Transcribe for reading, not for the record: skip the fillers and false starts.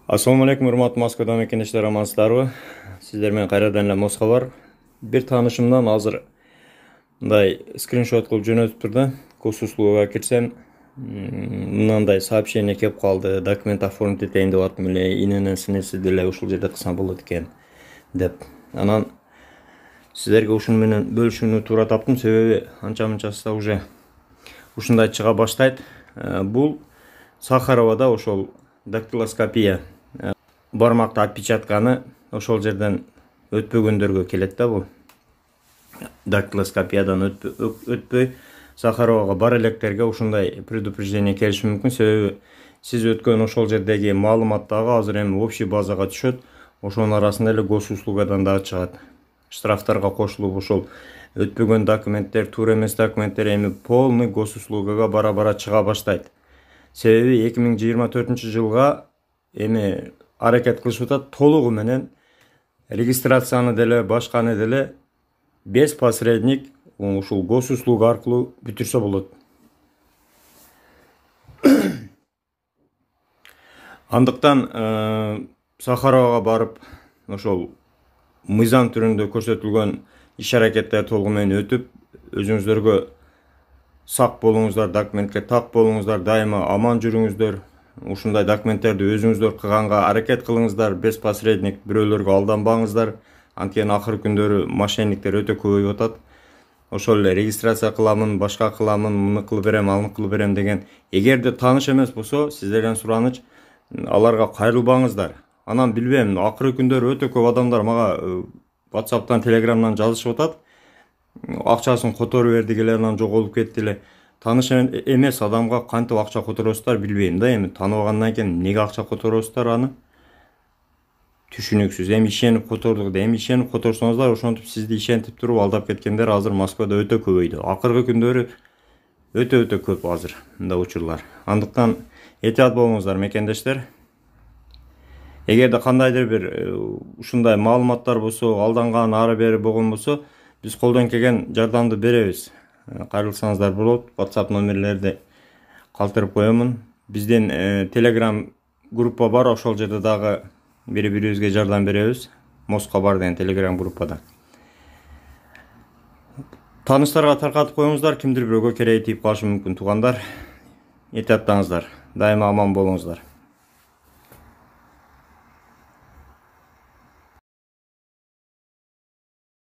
Assalamu алейкум, урматтуу Москвадан мекендештер, амансыздарбы? Сиздер менен кайрадан эле Москва бар. Бир таанышымдан азыр мындай скриншот кылып жөнөтүптүр да. Госуслугага кирсем, мындай сообщение келип калды. Документ оформить этейин деп аттым эле, иненин синеси деле ушул жерде кылсам болот экен деп. Анан сиздерге ушуну менен бөлүшүүнү туура таптым, себеби анча-мынчасы уже ушундай чыга баштайт. Бул Сахаровада ошол дактилоскопия бармакты отпечатканы ошол жерден өтпөгөндөргө келет да. Бул дактилоскопиядан өтпөй Сахаровага бар электерге ушундай предупреждение келиши мүмкүн, себеби сиз өткөн ошол жердеги маалыматтагы азыр эми общий базага түшөт. Ошонун арасында эле госуслугадан дагы чыгат. Штрафтарга кошулуп ошол өтпөгөн документтер, туура эмес документтер эми полный госуслугага бара-бара чыга баштайт. Себеби 2024 жылга эми аракет кылышып атат, толугу менен регистрацияны деле, башканы деле без посредник ушул госуслуга аркылуу бүтүрсө болот. Андыктан Сахаровага барып, ошол мыйзам түрүндө көрсөтүлгөн иш-аракеттер толугу менен өтүп, өзүңүздөргө сак болуңуздар, документке так болуңуздар, дайыма аман жүрүңүздөр. Ушундай документтерди өзүңүздөр кылганга аракет кылыңыздар, без посредник бирөөлөргө алданбаңыздар. Анткени акыркы күндөрү мошенниктер өтө көбөйүп атат. Ошол эле регистрация кыламын, башка кыламын, муну кылып берем, аны кылып берем деген. Эгерде тааныш эмес болсо, сиздерден сураныч, аларга кайрылбаңыздар. Анан билбейм, акыркы күндөрү өтө көп адамдар мага WhatsApp'тан, Telegram'дан жазышып атат. Акчасын которуп бердик эле, анан жоголуп кетти эле. Тааныш эмес адамга кантип акча которосуздар билбейм да. Эми тааныбагандан кийин эмнеге акча которосуздар аны? Түшүнүксүз. Эми ишенип котордук да, эми ишенип которсоңуздар, ошентип сизди ишентип туруп алдап кеткендер азыр Москвада өтө көбөйдү. Акыркы күндөрү өтө көп азыр мындай учурлар. Андыктан этият болуңуздар мекендештер. Эгерде кандайдыр бир ушундай маалыматтар болсо, алданган ары бери болгон болсо, биз колдон келген жардамды беребиз. Кайрылсаңыздар болот. WhatsApp номерлерди калтырып коемун. Бизден Telegram группа бар, ошол жерде дагы бири-бирибизге жардам беребиз. Москва бар деген Telegram группада. Тааныштарга таркатып коюңуздар, кимдир бирөөгө кереги тийип калышы мүмкүн, туугандар. Этияттаңыздар. Дайыма аман болуңуздар.